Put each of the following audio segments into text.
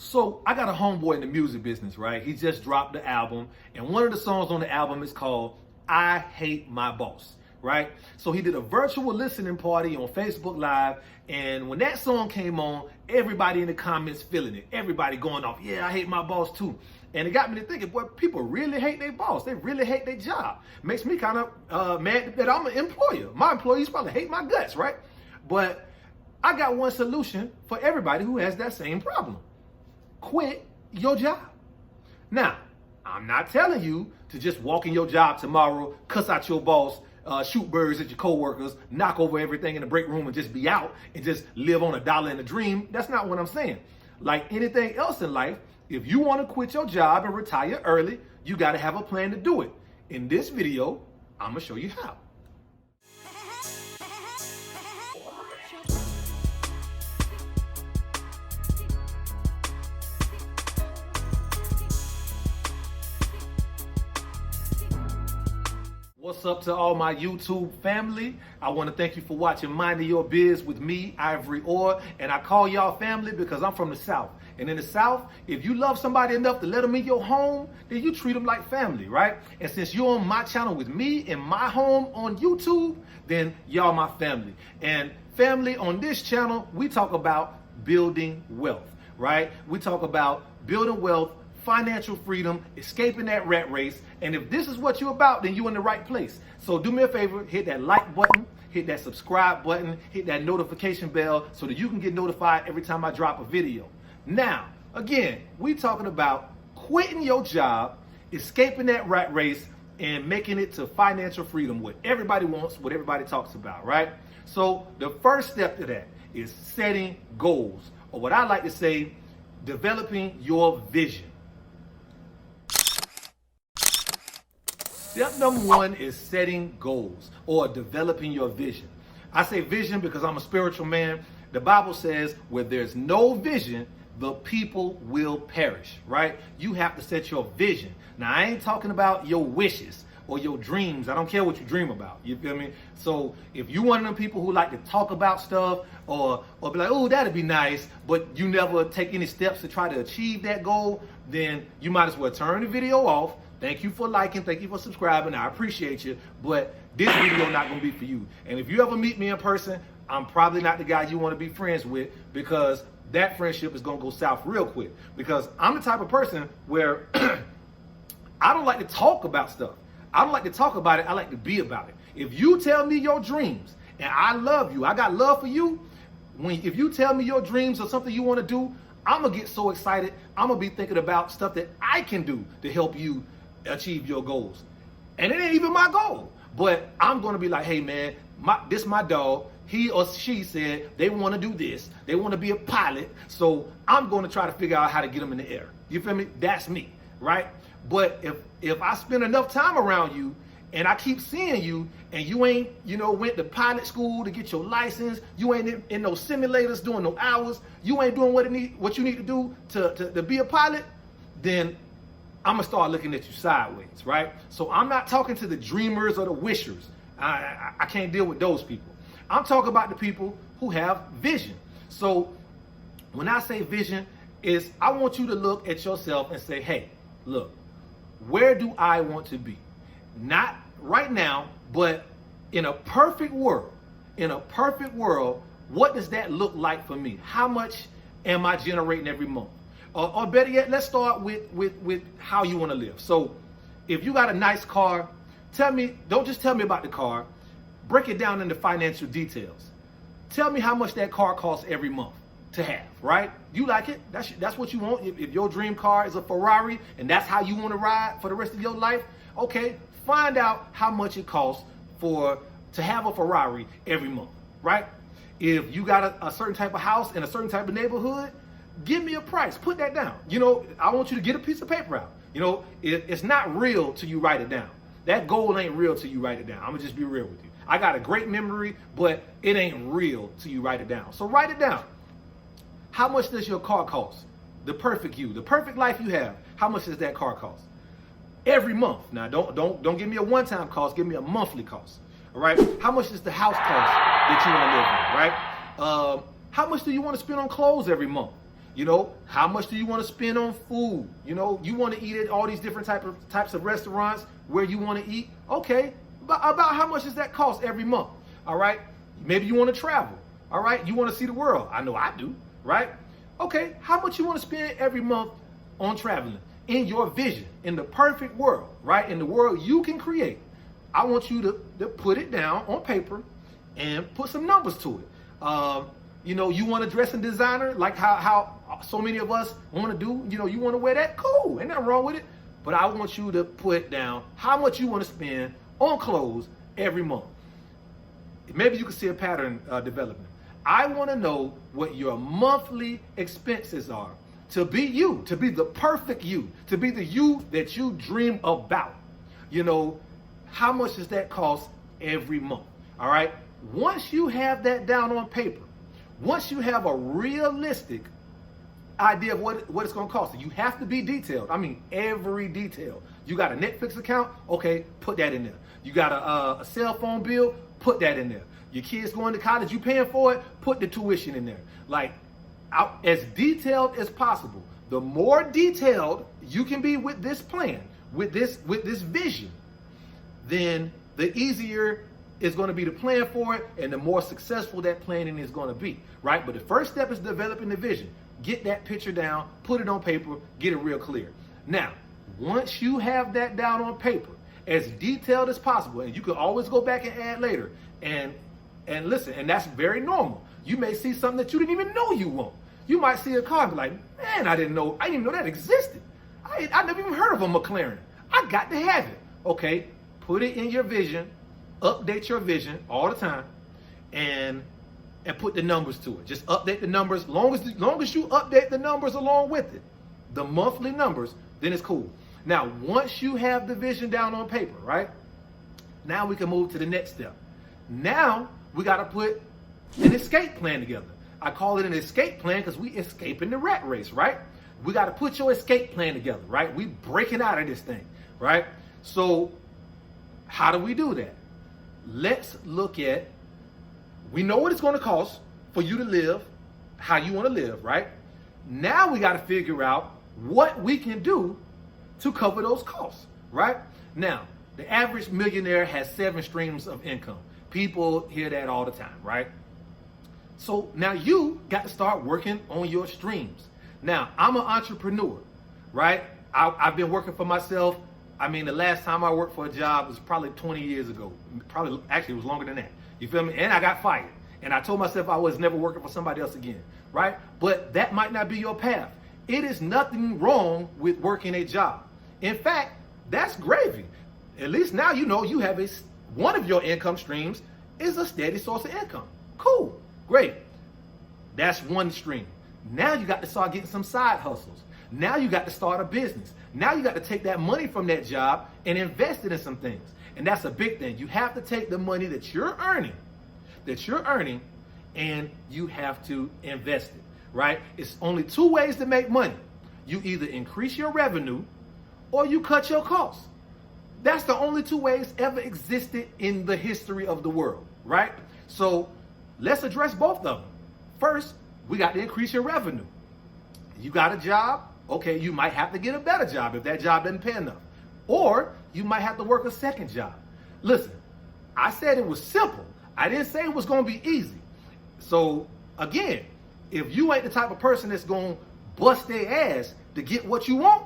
So I got a homeboy in the music business, right? He just dropped the album, and one of the songs on the album is called I Hate My Boss, right? So he did a virtual listening party on Facebook Live, and when that song came on, everybody in the comments feeling it. Everybody going off, yeah, I hate my boss too. And it got me to thinking, boy, people really hate their boss. They really hate their job. Makes me kind of mad that I'm an employer. My employees probably hate my guts, right? But I got one solution for everybody who has that same problem. Quit your job. Now, I'm not telling you to just walk in your job tomorrow, cuss out your boss, shoot birds at your coworkers, knock over everything in the break room and just be out and just live on $1 and a dream. That's not what I'm saying. Like anything else in life, if you want to quit your job and retire early, you got to have a plan to do it. In this video, I'm going to show you how. What's up to all my YouTube family? I want to thank you for watching Minding Your Biz with me, Ivory Orr. And I call y'all family because I'm from the South. And in the South, if you love somebody enough to let them in your home, then you treat them like family, right? And since you're on my channel with me in my home on YouTube, then y'all my family. And family, on this channel, we talk about building wealth, right? We talk about building wealth, financial freedom, escaping that rat race. And if this is what you're about, then you're in the right place. So do me a favor, hit that like button, hit that subscribe button, hit that notification bell so that you can get notified every time I drop a video. Now, again, we talking about quitting your job, escaping that rat race, and making it to financial freedom, what everybody wants, what everybody talks about, right? So the first step to that is setting goals, or what I like to say, developing your vision. Step number one is setting goals or developing your vision. I say vision because I'm a spiritual man. The Bible says where there's no vision, the people will perish, right? You have to set your vision. Now, I ain't talking about your wishes or your dreams. I don't care what you dream about. You feel me? So if you one of them people who like to talk about stuff or be like, oh, that'd be nice, but you never take any steps to try to achieve that goal, then you might as well turn the video off. Thank you for liking, thank you for subscribing, I appreciate you, but this video not gonna be for you. And if you ever meet me in person, I'm probably not the guy you wanna be friends with, because that friendship is gonna go south real quick. Because I'm the type of person where I don't like to talk about stuff. I don't like to talk about it, I like to be about it. If you tell me your dreams, and I love you, I got love for you, if you tell me your dreams or something you wanna do, I'm gonna get so excited, I'm gonna be thinking about stuff that I can do to help you achieve your goals. And it ain't even my goal, but I'm going to be like, hey man, this my dog, he or she said they want to do this, they want to be a pilot, so I'm going to try to figure out how to get them in the air. You feel me? That's me, right? But if I spend enough time around you and I keep seeing you and you ain't, went to pilot school to get your license, you ain't in no simulators doing no hours, you ain't doing what you need to do to be a pilot, then I'm gonna start looking at you sideways, right? So I'm not talking to the dreamers or the wishers. I can't deal with those people. I'm talking about the people who have vision. So when I say vision, is I want you to look at yourself and say, hey, look, where do I want to be? Not right now, but in a perfect world, what does that look like for me? How much am I generating every month? Or better yet, let's start with how you want to live. So if you got a nice car, don't just tell me about the car, break it down into financial details. Tell me how much that car costs every month to have, right? You like it? That's what you want. If your dream car is a Ferrari and that's how you want to ride for the rest of your life, okay, find out how much it costs to have a Ferrari every month, right? If you got a certain type of house in a certain type of neighborhood, give me a price, put that down. I want you to get a piece of paper out. It's not real till you write it down. That goal ain't real till you write it down. I'm gonna just be real with you. I got a great memory, but it ain't real till you write it down. So write it down. How much does your car cost? The perfect you, the perfect life you have, how much does that car cost? Every month. Now don't give me a one-time cost, give me a monthly cost. All right? How much does the house cost that you want to live in, right? How much do you want to spend on clothes every month? You know, how much do you want to spend on food? You know, you want to eat at all these different types of restaurants where you want to eat. Okay, about how much does that cost every month? All right, maybe you want to travel. All right, you want to see the world. I know I do, right? Okay, how much you want to spend every month on traveling in your vision, in the perfect world, right? In the world you can create. I want you to put it down on paper and put some numbers to it. You know, you want to dress in designer, like how so many of us want to do. You know, you want to wear that, cool, ain't nothing wrong with it. But I want you to put down how much you want to spend on clothes every month. Maybe you can see a pattern developing. I want to know what your monthly expenses are to be you, to be the perfect you, to be the you that you dream about. You know, how much does that cost every month? All right. Once you have that down on paper, once you have a realistic idea of what it's going to cost, you have to be detailed. I mean, every detail. You got a Netflix account? Okay, put that in there. You got a cell phone bill? Put that in there. Your kids going to college, you paying for it? Put the tuition in there. Like, as detailed as possible. The more detailed you can be with this plan, with this vision, then the easier it's going to be to plan for it, and the more successful that planning is going to be, right? But the first step is developing the vision. Get that picture down, put it on paper, get it real clear. Now, once you have that down on paper, as detailed as possible, and you can always go back and add later, and listen, and that's very normal. You may see something that you didn't even know you want. You might see a car and be like, man, I didn't even know that existed. I never even heard of a McLaren. I got to have it. Okay, put it in your vision, update your vision all the time, and put the numbers to it. Just update the numbers. Long as you update the numbers along with it, the monthly numbers, then it's cool. Now, once you have the vision down on paper, right? Now we can move to the next step. Now we got to put an escape plan together. I call it an escape plan because we escaping the rat race, right? We got to put your escape plan together, right? We breaking out of this thing, right? So how do we do that? Let's look at, we know what it's going to cost for you to live how you want to live, right? Now we got to figure out what we can do to cover those costs, right? Now, the average millionaire has 7 streams of income. People hear that all the time, right? So now you got to start working on your streams. Now, I'm an entrepreneur, right? I've been working for myself. I mean, the last time I worked for a job was probably 20 years ago. Actually, it was longer than that. You feel me? And I got fired. And I told myself I was never working for somebody else again, right? But that might not be your path. It is nothing wrong with working a job. In fact, that's gravy. At least now you know you have one of your income streams is a steady source of income. Cool, great. That's one stream. Now you got to start getting some side hustles. Now you got to start a business. Now you got to take that money from that job and invest it in some things. And that's a big thing. You have to take the money that you're earning, and you have to invest it, right? It's only 2 ways to make money. You either increase your revenue or you cut your costs. That's the only 2 ways ever existed in the history of the world, right? So let's address both of them. First, we got to increase your revenue. You got a job, okay, you might have to get a better job if that job doesn't pay enough. Or you might have to work a second job. Listen, I said it was simple. I didn't say it was going to be easy. So again, if you ain't the type of person that's going to bust their ass to get what you want,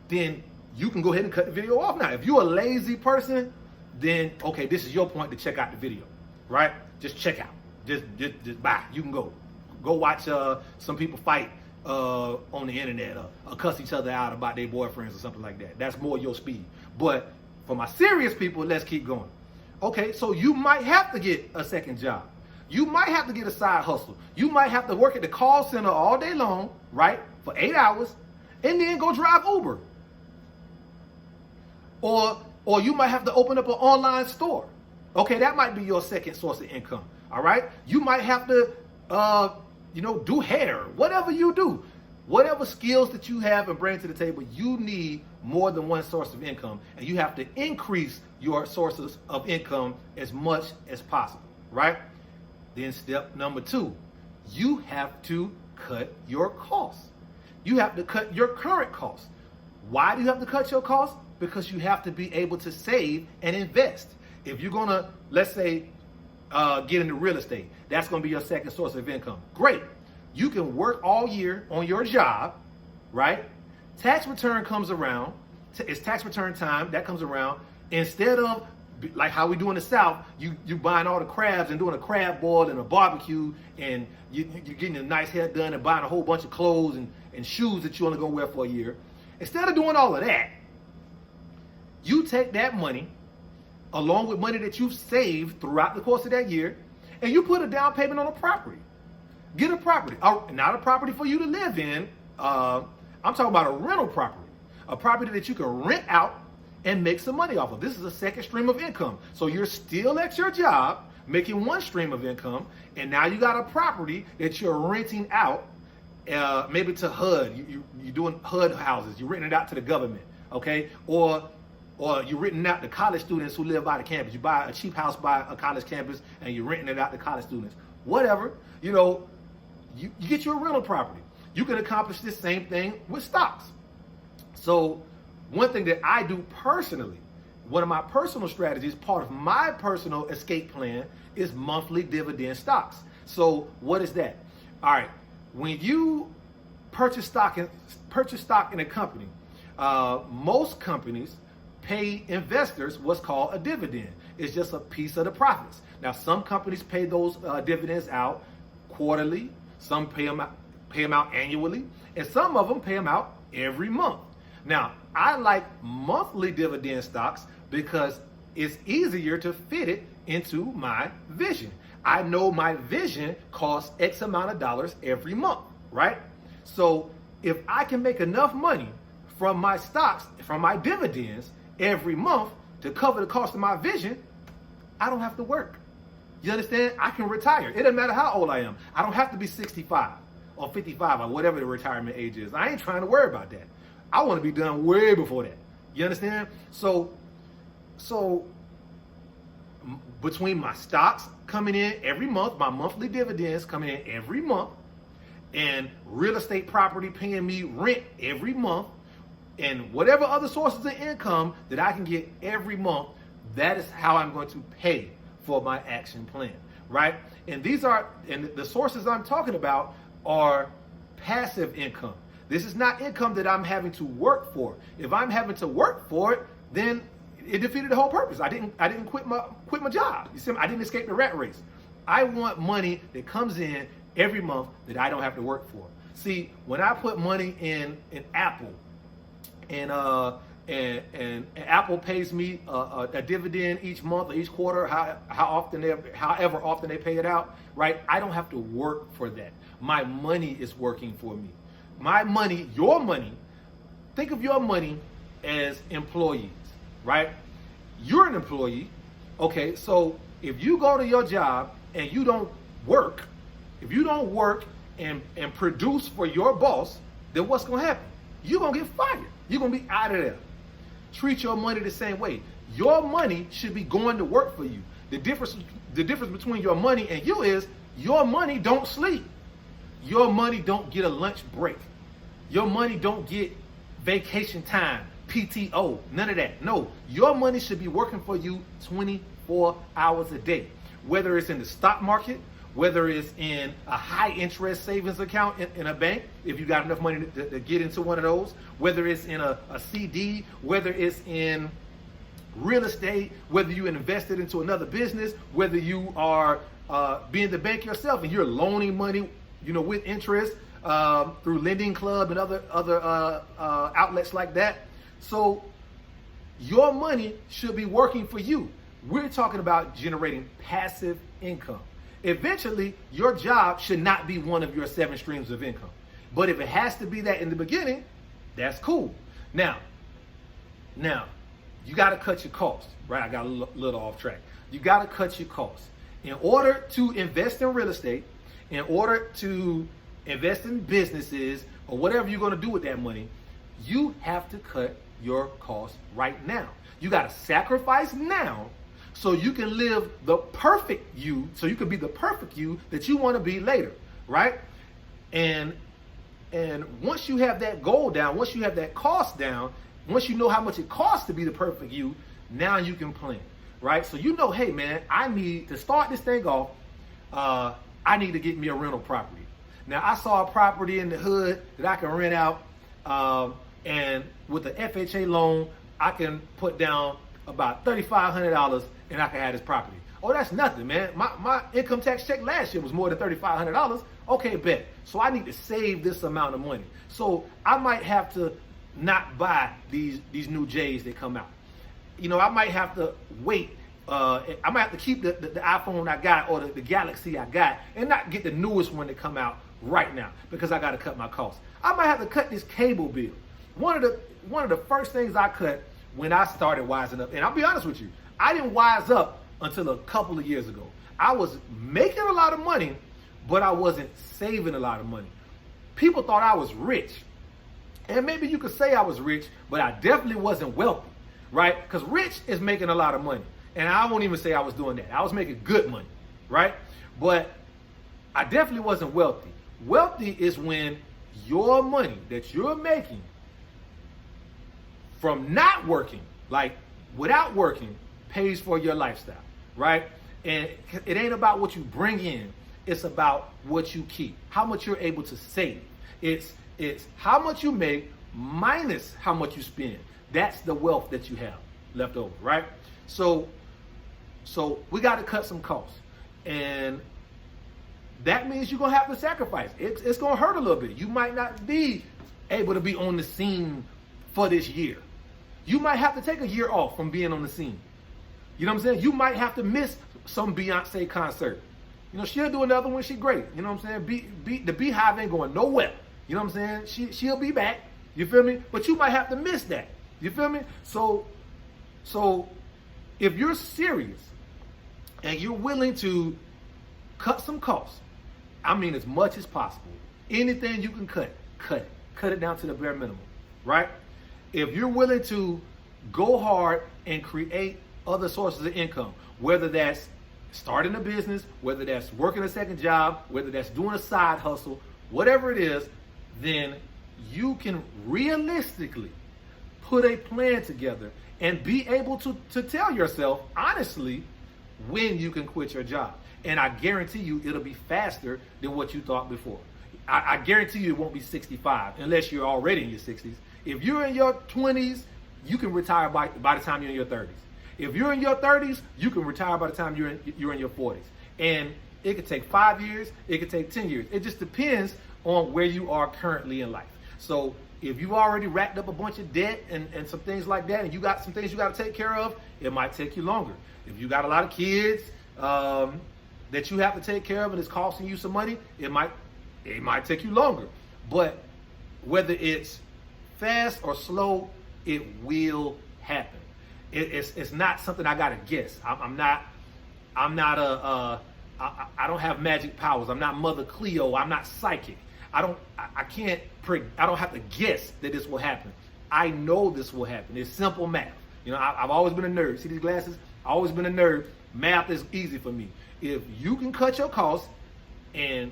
then you can go ahead and cut the video off now. If you're a lazy person, then okay, this is your point to check out the video, right? Just check out. Just bye. You can go watch some people fight on the internet or cuss each other out about their boyfriends or something like that. That's more your speed. But for my serious people, let's keep going. Okay, so you might have to get a second job. You might have to get a side hustle. You might have to work at the call center all day long, right, for 8 hours, and then go drive Uber. Or you might have to open up an online store. Okay, that might be your second source of income. All right, you might have to, do hair, whatever you do, whatever skills that you have and bring to the table. You need more than one source of income, and you have to increase your sources of income as much as possible. Right? Then step number 2, you have to cut your costs. You have to cut your current costs. Why do you have to cut your costs? Because you have to be able to save and invest. If you're going to, let's say, get into real estate, that's going to be your second source of income. Great. You can work all year on your job, right? Tax return comes around. It's tax return time. That comes around. Instead of like how we do in the South, you buying all the crabs and doing a crab boil and a barbecue, and you're getting a nice hair done and buying a whole bunch of clothes and shoes that you're only going to wear for a year. Instead of doing all of that, you take that money along with money that you've saved throughout the course of that year, and you put a down payment on a property. Get a property, not a property for you to live in. I'm talking about a rental property, a property that you can rent out and make some money off of. This is a second stream of income. So you're still at your job making one stream of income, and now you got a property that you're renting out, maybe to HUD. You're doing HUD houses. You're renting it out to the government, okay? Or you're renting out to college students who live by the campus. You buy a cheap house by a college campus and you're renting it out to college students. Whatever, you get you a rental property. You can accomplish this same thing with stocks. So one thing that I do personally, one of my personal strategies, part of my personal escape plan, is monthly dividend stocks. So what is that? All right, when you purchase stock in a company, most companies pay investors what's called a dividend. It's just a piece of the profits. Now, some companies pay those dividends out quarterly, some pay them out annually, and some of them pay them out every month. Now, I like monthly dividend stocks because it's easier to fit it into my vision. I know my vision costs X amount of dollars every month, right? So if I can make enough money from my stocks, from my dividends every month to cover the cost of my vision, I don't have to work. You understand? I can retire. It doesn't matter how old I am. I don't have to be 65 or 55 or whatever the retirement age is. I ain't trying to worry about that. I want to be done way before that. You understand? So between my stocks coming in every month, my monthly dividends coming in every month, and real estate property paying me rent every month, and whatever other sources of income that I can get every month, that is how I'm going to pay for my action plan, right? And the sources I'm talking about are passive income. This is not income that I'm having to work for. If I'm having to work for it, then it defeated the whole purpose. I didn't quit my job. You see, I didn't escape the rat race. I want money that comes in every month that I don't have to work for. See, when I put money in Apple, and Apple pays me a dividend each month or each quarter, however often they pay it out, right? I don't have to work for that. My money is working for me. My money, your money, think of your money as employees, right? You're an employee, okay? So if you go to your job and you don't work, if you don't work and produce for your boss, then what's gonna happen? You're gonna get fired. You're gonna be out of there. Treat your money the same way. Your money should be going to work for you. The difference between your money and you is your money don't sleep. Your money don't get a lunch break. Your money don't get vacation time, PTO, none of that. No, your money should be working for you 24 hours a day. Whether it's in the stock market, whether it's in a high interest savings account in a bank, if you got enough money to get into one of those, whether it's in a CD, whether it's in real estate, whether you invested into another business, whether you are being the bank yourself and you're loaning money, with interest through Lending Club and other outlets like that. So your money should be working for you. We're talking about generating passive income. Eventually, your job should not be one of your 7 streams of income. But if it has to be that in the beginning, that's cool. Now, you got to cut your costs, right? I got a little off track. You got to cut your costs. In order to invest in real estate, in order to invest in businesses, or whatever you're going to do with that money, you have to cut your costs right now. You got to sacrifice now so you can live the perfect you, so you can be the perfect you that you want to be later, right? And once you have that goal down, once you have that cost down, once you know how much it costs to be the perfect you, now you can plan, right? So you know, hey man, I need to start this thing off. I need to get me a rental property. Now I saw a property in the hood that I can rent out, and with the FHA loan, I can put down about $3,500 and I can have this property. Oh, that's nothing, man. My income tax check last year was more than $3,500. Okay, bet. So I need to save this amount of money. So I might have to not buy these new J's that come out. You know, I might have to wait. I might have to keep the iPhone I got or the Galaxy I got and not get the newest one that come out right now because I got to cut my costs. I might have to cut this cable bill. One of the first things I cut when I started wising up, and I'll be honest with you, I didn't wise up until a couple of years ago. I was making a lot of money, but I wasn't saving a lot of money. People thought I was rich. And maybe you could say I was rich, but I definitely wasn't wealthy, right? Because rich is making a lot of money. And I won't even say I was doing that. I was making good money, right? But I definitely wasn't wealthy. Wealthy is when your money that you're making from not working, like without working, pays for your lifestyle, right? And it ain't about what you bring in. It's about what you keep, how much you're able to save. It's how much you make minus how much you spend. That's the wealth that you have left over, right? So we got to cut some costs. And that means you're going to have to sacrifice. It's going to hurt a little bit. You might not be able to be on the scene for this year. You might have to take a year off from being on the scene. You know what I'm saying? You might have to miss some Beyonce concert. You know, she'll do another one. She's great. You know what I'm saying? The Beehive ain't going nowhere. You know what I'm saying? She'll be back. You feel me? But you might have to miss that. You feel me? So if you're serious and you're willing to cut some costs, I mean as much as possible, anything you can cut it. Cut it down to the bare minimum, right? If you're willing to go hard and create other sources of income, whether that's starting a business, whether that's working a second job, whether that's doing a side hustle, whatever it is, then you can realistically put a plan together and be able to tell yourself honestly when you can quit your job. And I guarantee you it'll be faster than what you thought before. I guarantee you it won't be 65 unless you're already in your 60s. If you're in your 20s, you can retire by the time you're in your 30s. If you're in your 30s, you can retire by the time you're in your 40s. And it could take 5 years, it could take 10 years. It just depends on where you are currently in life. So if you already racked up a bunch of debt and some things like that, and you got some things you got to take care of, it might take you longer. If you got a lot of kids that you have to take care of and it's costing you some money, it might take you longer. But whether it's fast or slow, it will happen. It's not something I gotta guess. I don't have magic powers. I'm not Mother Cleo. I'm not psychic. I don't have to guess that this will happen. I know this will happen. It's simple math. You know, I've always been a nerd. See these glasses? I've always been a nerd. Math is easy for me. If you can cut your costs and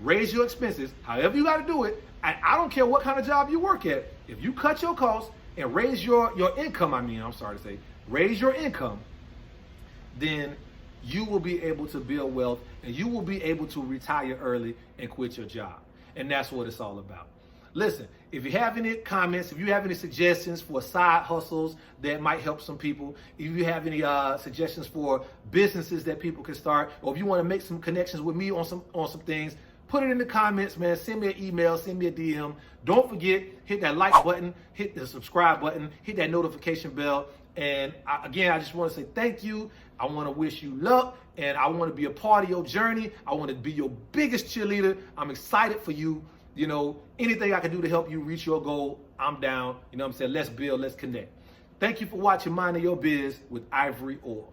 raise your expenses, however you got to do it, I don't care what kind of job you work at. If you cut your costs and raise your income, raise your income, then you will be able to build wealth and you will be able to retire early and quit your job. And that's what it's all about. Listen, if you have any comments, if you have any suggestions for side hustles that might help some people, if you have any suggestions for businesses that people can start, or if you want to make some connections with me on some things, put it in the comments, man. Send me an email, send me a DM. Don't forget, hit that like button, hit the subscribe button, hit that notification bell. And I just want to say thank you. I want to wish you luck, and I want to be a part of your journey. I want to be your biggest cheerleader. I'm excited for you. You know, anything I can do to help you reach your goal, I'm down. You know what I'm saying? Let's build, let's connect. Thank you for watching Minding Your Biz with Ivory Orr.